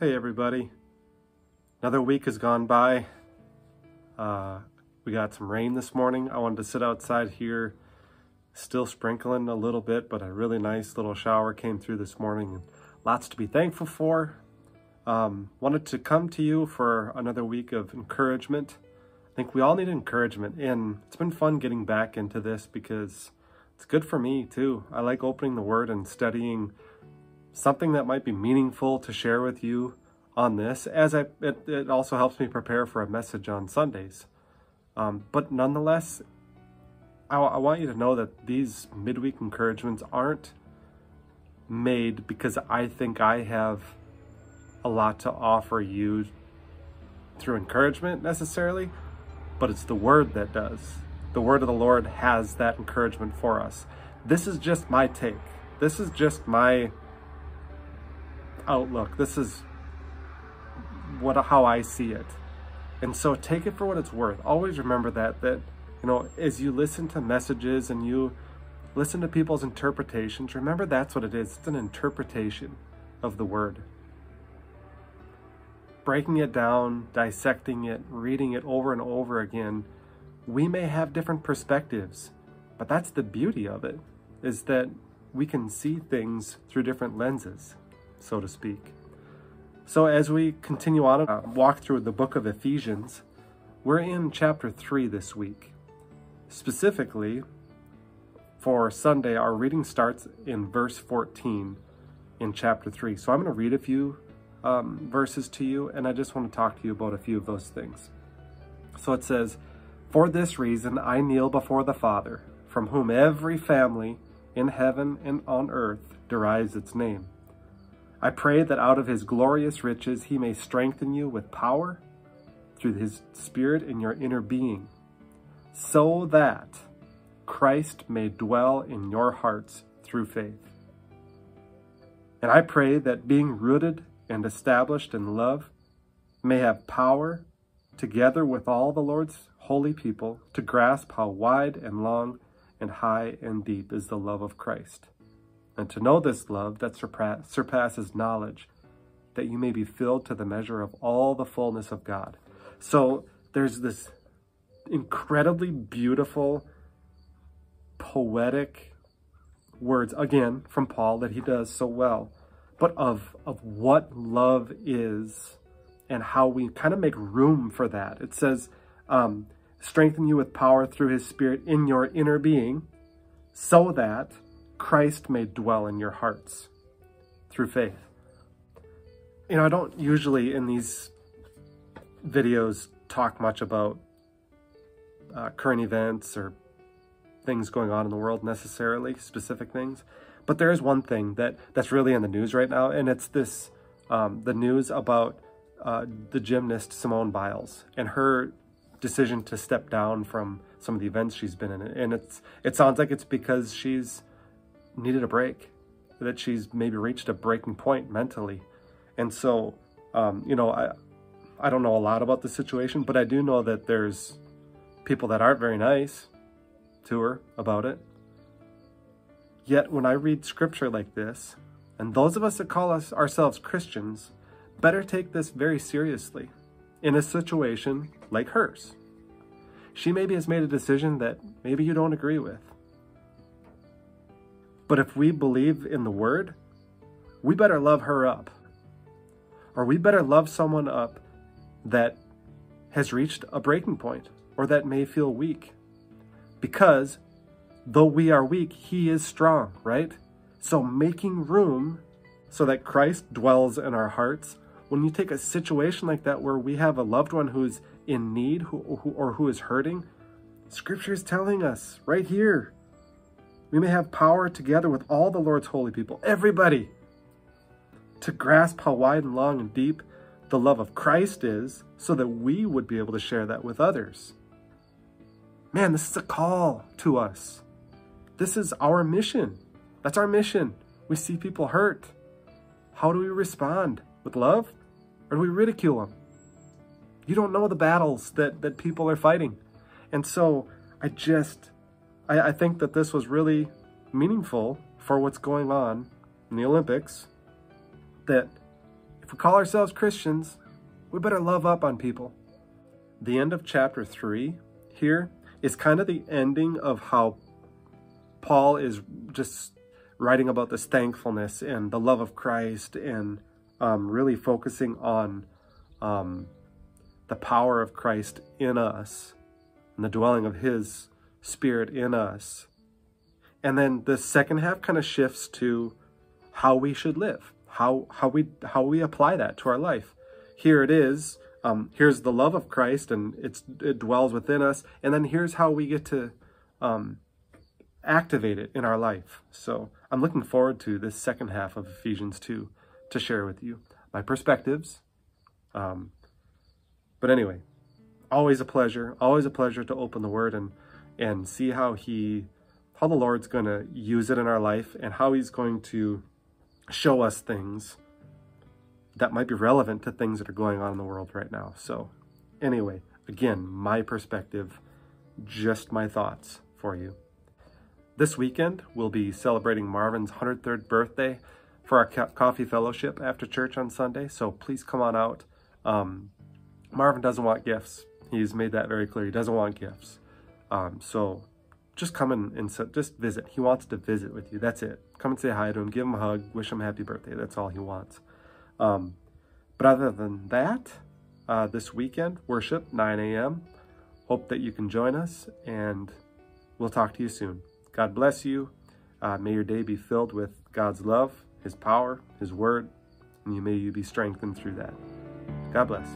Hey everybody, another week has gone by. We got some rain this morning. I wanted to sit outside here, still sprinkling a little bit, but a really nice little shower came through this morning and lots to be thankful for. Wanted to come to you for another week of encouragement. I think we all need encouragement, and it's been fun getting back into this because it's good for me too. I like opening the Word and studying something that might be meaningful to share with you on this, as it also helps me prepare for a message on Sundays. But nonetheless, I want you to know that these midweek encouragements aren't made because I think I have a lot to offer you through encouragement necessarily, but it's the Word that does. The Word of the Lord has that encouragement for us. This is just my take. This is just my outlook. This is how I see it. And so take it for what it's worth. Always remember that as you listen to messages and you listen to people's interpretations, remember that's what it is. It's an interpretation of the Word. Breaking it down, dissecting it, reading it over and over again, we may have different perspectives, but that's the beauty of it, is that we can see things through different lenses, so to speak. So as we continue on and walk through the book of Ephesians, we're in chapter 3 this week. Specifically, for Sunday, our reading starts in verse 14 in chapter 3. So I'm going to read a few verses to you, and I just want to talk to you about a few of those things. So it says, "For this reason I kneel before the Father, from whom every family in heaven and on earth derives its name. I pray that out of his glorious riches he may strengthen you with power through his Spirit in your inner being, so that Christ may dwell in your hearts through faith. And I pray that being rooted and established in love may have power, together with all the Lord's holy people, to grasp how wide and long and high and deep is the love of Christ, and to know this love that surpasses knowledge, that you may be filled to the measure of all the fullness of God." So there's this incredibly beautiful, poetic words, again, from Paul that he does so well, but of what love is and how we kind of make room for that. It says, strengthen you with power through his Spirit in your inner being, so that Christ may dwell in your hearts through faith. I don't usually in these videos talk much about current events or things going on in the world necessarily, specific things. But there is one thing that's really in the news right now, and it's this, the news about the gymnast Simone Biles and her decision to step down from some of the events she's been in. And it sounds like it's because she's needed a break, that she's maybe reached a breaking point mentally. And so, I don't know a lot about the situation, but I do know that there's people that aren't very nice to her about it. Yet when I read scripture like this, and those of us that call ourselves Christians better take this very seriously in a situation like hers. She maybe has made a decision that maybe you don't agree with. But if we believe in the Word, we better love her up. Or we better love someone up that has reached a breaking point or that may feel weak. Because though we are weak, he is strong, right? So making room so that Christ dwells in our hearts, when you take a situation like that where we have a loved one who's in need who is hurting, Scripture is telling us right here, we may have power together with all the Lord's holy people, everybody, to grasp how wide and long and deep the love of Christ is, so that we would be able to share that with others. Man, this is a call to us. This is our mission. That's our mission. We see people hurt. How do we respond? With love? Or do we ridicule them? You don't know the battles that people are fighting. And so I think that this was really meaningful for what's going on in the Olympics, that if we call ourselves Christians, we better love up on people. The end of chapter 3 here is kind of the ending of how Paul is just writing about this thankfulness and the love of Christ, and really focusing on the power of Christ in us and the dwelling of his Spirit in us. And then the second half kind of shifts to how we should live, how we apply that to our life. Here it is. Here's the love of Christ, and it dwells within us. And then here's how we get to activate it in our life. So I'm looking forward to this second half of Ephesians 2 to share with you my perspectives. But anyway, always a pleasure to open the Word and see how the Lord's going to use it in our life, and how he's going to show us things that might be relevant to things that are going on in the world right now. So anyway, again, my perspective, just my thoughts for you. This weekend, we'll be celebrating Marvin's 103rd birthday for our coffee fellowship after church on Sunday. So please come on out. Marvin doesn't want gifts. He's made that very clear. He doesn't want gifts. So just come and just visit. He wants to visit with you. That's it. Come and say hi to him, give him a hug, wish him happy birthday. That's all he wants. But other than that, this weekend, worship, 9 a.m. Hope that you can join us, and we'll talk to you soon. God bless you. May your day be filled with God's love, his power, his word, and may you be strengthened through that. God bless.